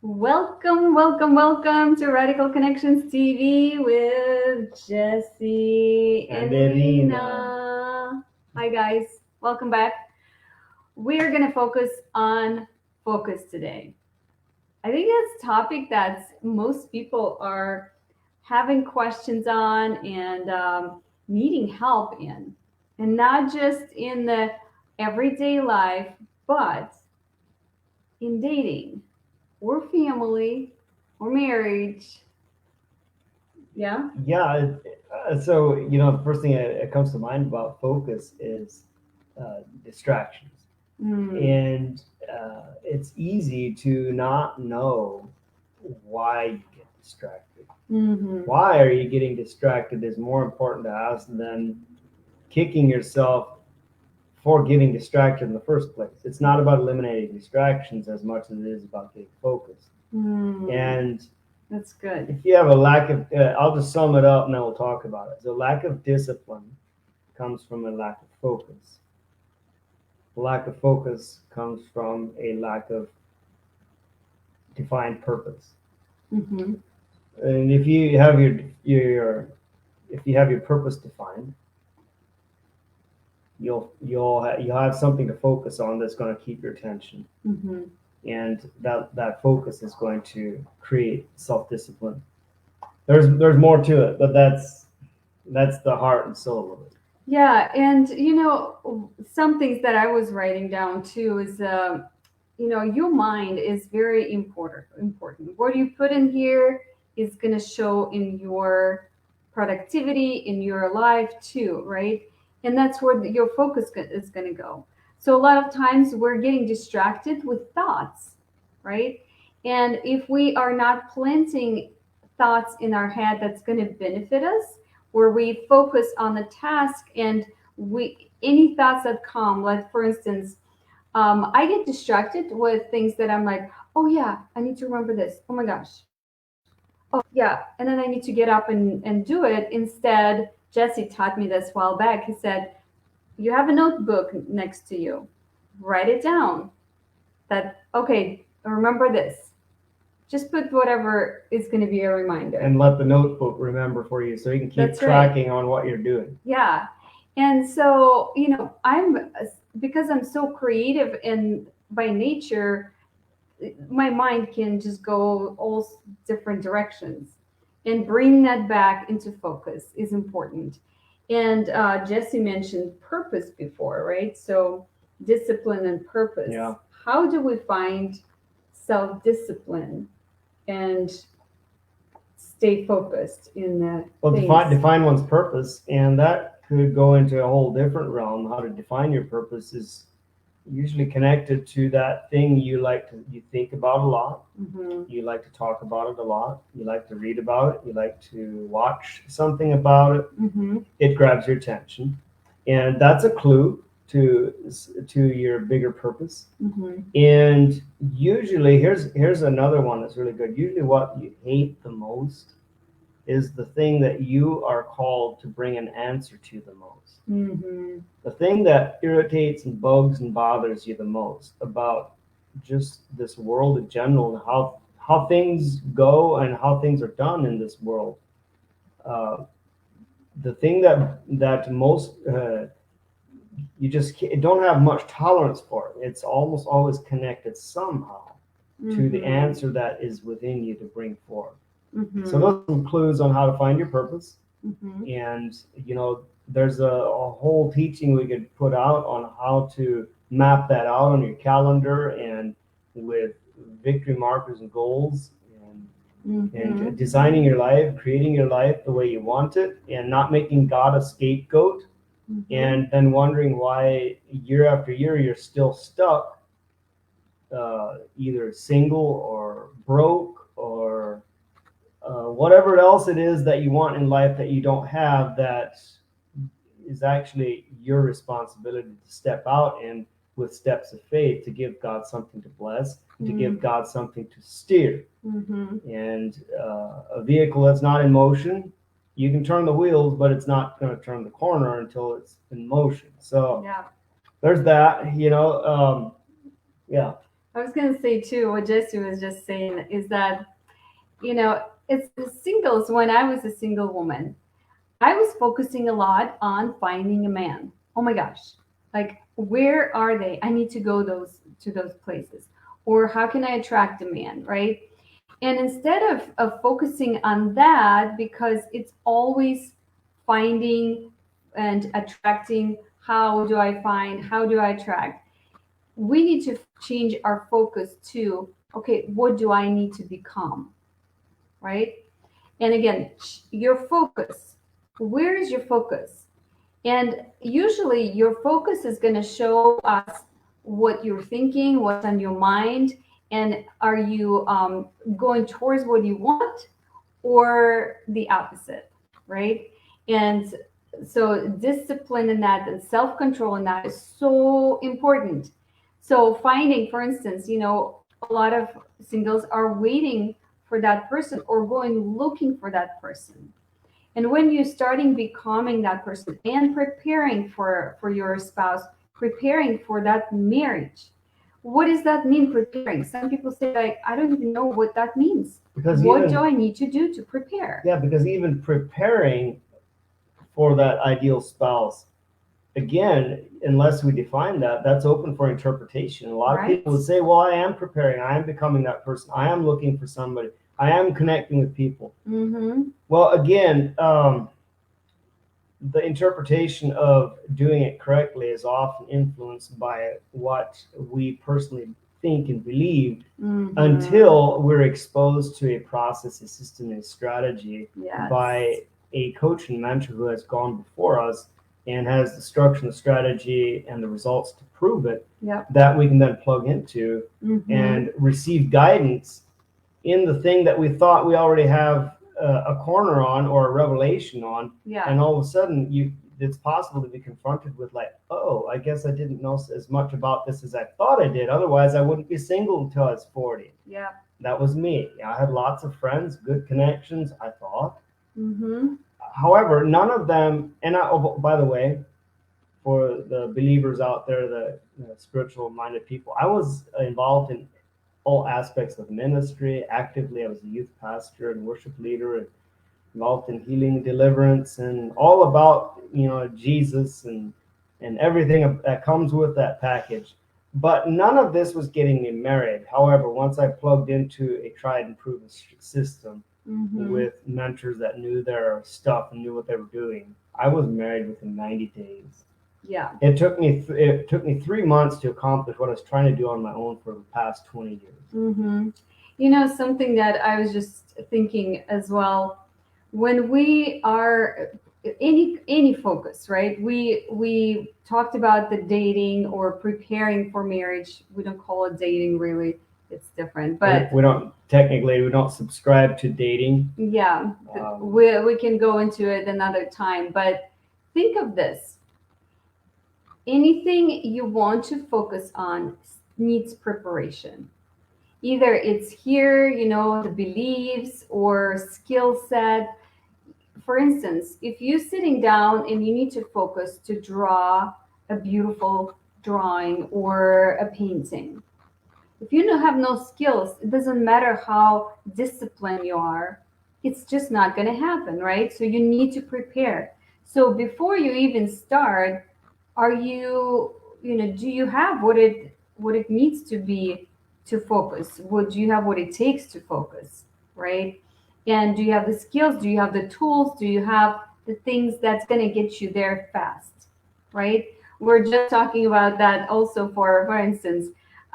Welcome to Radical Connections TV with Jesse And and Irina. Irina. Hi, guys. Welcome back. We're going to focus on focus today. I think it's a topic that most people are having questions on and needing help in. And not just in the everyday life, but in dating or family or marriage. Yeah. Yeah, so the first thing that comes to mind about focus is distractions. Mm. And it's easy to not know why you get distracted. Mm-hmm. Why are you getting distracted is more important to us than kicking yourself for getting distracted in the first place. It's not about eliminating distractions as much as it is about getting focused. Mm. And That's good. if you have a lack of, I'll just sum it up and then we'll talk about it. So, lack of discipline comes from a lack of focus. A lack of focus comes from a lack of defined purpose. Mm-hmm. And if you have your purpose defined, you'll have something to focus on that's going to keep your attention, Mm-hmm. and that focus is going to create self discipline. There's more to it, but that's the heart and soul of it. Yeah, and some things that I was writing down too is, your mind is very important. Important. What you put in here is going to show in your productivity in your life too, right? And that's where your focus is going to go. So a lot of times we're getting distracted with thoughts, right? And if we are not planting thoughts in our head that's going to benefit us, where we focus on the task and we any thoughts that come, like for instance, I get distracted with things that I'm like, oh yeah, I need to remember this. Oh my gosh. Oh yeah. And then I need to get up and do it. Instead, Jesse taught me this a while back. He said, you have a notebook next to you. Write it down. That, okay, remember this. Just put whatever is going to be a reminder. And let the notebook remember for you so you can keep That's right. tracking on what you're doing. Yeah. And so, because I'm so creative and by nature, my mind can just go all different directions, and bring that back into focus is important. And Jesse mentioned purpose before, right? So discipline and purpose. Yeah. How do we find self-discipline and stay focused in the Well, things? define one's purpose, and that could go into a whole different realm. How to define your purpose is usually connected to that thing you think about a lot. Mm-hmm. You like to talk about it a lot. You like to read about it. You like to watch something about it. Mm-hmm. It grabs your attention, and that's a clue to your bigger purpose. Mm-hmm. And usually, here's another one that's really good. Usually, what you hate the most is the thing that you are called to bring an answer to the most. Mm-hmm. The thing that irritates and bugs and bothers you the most about just this world in general and how things go and how things are done in this world. Uh, the thing that most you just don't have much tolerance for it. It's almost always connected somehow to the Mm-hmm. answer that is within you to bring forth. Mm-hmm. So those are some clues on how to find your purpose. Mm-hmm. And there's a whole teaching we could put out on how to map that out on your calendar and with victory markers and goals and Mm-hmm. designing your life, creating your life the way you want it, and not making God a scapegoat, Mm-hmm. and then wondering why year after year you're still stuck, either single or broke or whatever else it is that you want in life that you don't have, that is actually your responsibility to step out and with steps of faith to give God something to bless, and to give God something to steer. Mm-hmm. And a vehicle that's not in motion, you can turn the wheels, but it's not going to turn the corner until it's in motion. So Yeah. there's that, yeah. I was going to say too, what Jesse was just saying is that, it's the singles. When I was a single woman, I was focusing a lot on finding a man. Oh my gosh. Like, where are they? I need to go to those places. Or how can I attract a man, right? And instead of focusing on that, because it's always finding and attracting, how do I attract? We need to change our focus to, okay, what do I need to become, right? And again, your focus, where is your focus? And usually your focus is going to show us what you're thinking, what's on your mind, and are you going towards what you want or the opposite, right? And so discipline in that and self-control in that is so important. So finding, for instance, a lot of singles are waiting for that person or going looking for that person. And when you're starting becoming that person and preparing for your spouse, preparing for that marriage, what does that mean, preparing? Some people say, like, I don't even know what that means. Because What do I need to do to prepare? yeah, because even preparing for that ideal spouse, again, unless we define that, that's open for interpretation. A lot of Right. people would say, well, I am preparing, I am becoming that person, I am looking for somebody, I am connecting with people. Mm-hmm. Well, again, the interpretation of doing it correctly is often influenced by what we personally think and believe Mm-hmm. until we're exposed to a process, a system, and strategy Yes. by a coach and mentor who has gone before us and has the structure and the strategy and the results to prove it. Yep. That we can then plug into Mm-hmm. and receive guidance in the thing that we thought we already have a corner on or a revelation on. Yeah. And all of a sudden it's possible to be confronted with, like, oh, I guess I didn't know as much about this as I thought I did, otherwise I wouldn't be single until I was 40. Yeah. That was me. I had lots of friends, good connections, I thought. Mm-hmm. However, none of them, and oh, by the way, for the believers out there, the spiritual minded people, I was involved in all aspects of ministry actively. I was a youth pastor and worship leader and involved in healing, deliverance, and all about, Jesus and everything that comes with that package. But none of this was getting me married. However, once I plugged into a tried and proven system, Mm-hmm. with mentors that knew their stuff and knew what they were doing, I was married within 90 days. Yeah. It took me 3 months to accomplish what I was trying to do on my own for the past 20 years. Mm-hmm. Something that I was just thinking as well, when we are any focus, right? We talked about the dating or preparing for marriage. We don't call it dating, really. It's different, but we don't subscribe to dating. yeah, we can go into it another time. But think of this: anything you want to focus on needs preparation. Either it's here, the beliefs or skill set. For instance, if you're sitting down and you need to focus to draw a beautiful drawing or a painting, if you don't have no skills, it doesn't matter how disciplined you are, it's just not going to happen, right? So you need to prepare. So before you even start, are you, do you have what it needs to be to focus? Do you have what it takes to focus, right? And do you have the skills? Do you have the tools? Do you have the things that's going to get you there fast, right? We're just talking about that also for instance,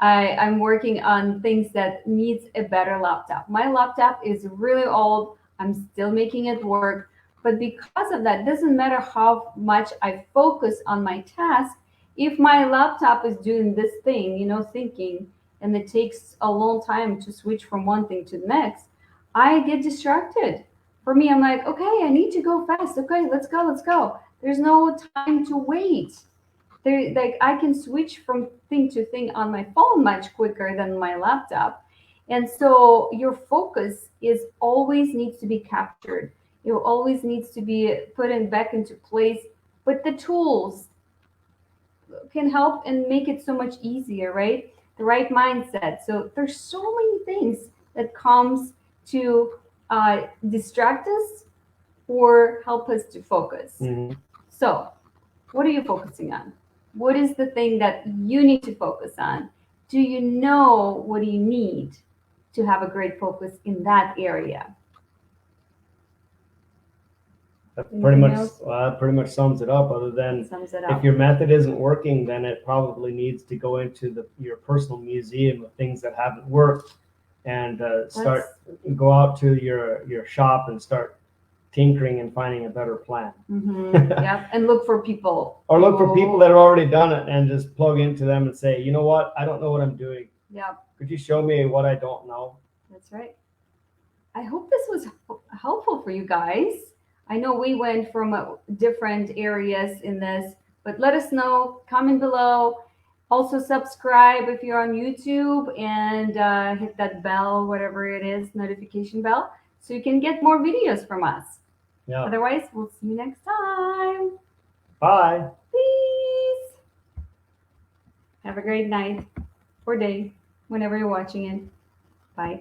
I'm working on things that needs a better laptop. My laptop is really old. I'm still making it work. But because of that, it doesn't matter how much I focus on my task. If my laptop is doing this thing, thinking, and it takes a long time to switch from one thing to the next, I get distracted. For me, I'm like, okay, I need to go fast. Okay, let's go, let's go. There's no time to wait. Like, I can switch from thing to thing on my phone much quicker than my laptop. And so your focus is always needs to be captured. It always needs to be put in back into place. But the tools can help and make it so much easier, right? the right mindset. So there's so many things that comes to distract us or help us to focus. Mhm. So what are you focusing on? What is the thing that you need to focus on? Do you know what you need to have a great focus in that area? That Anything else? pretty much sums it up. Other than That sums it if up. your method isn't working, then it probably needs to go into your personal museum of things that haven't worked, and go out to your shop and start tinkering and finding a better plan. Yep. And look for people. Or look for people that have already done it and just plug into them and say, you know what, I don't know what I'm doing. Yep. Could you show me what I don't know? That's right. I hope this was helpful for you guys. I know we went from different areas in this, but let us know, comment below. Also, subscribe if you're on YouTube and hit that bell, whatever it is, notification bell, so you can get more videos from us. Yeah. Otherwise, we'll see you next time. Bye. Peace. Have a great night or day whenever you're watching it. Bye.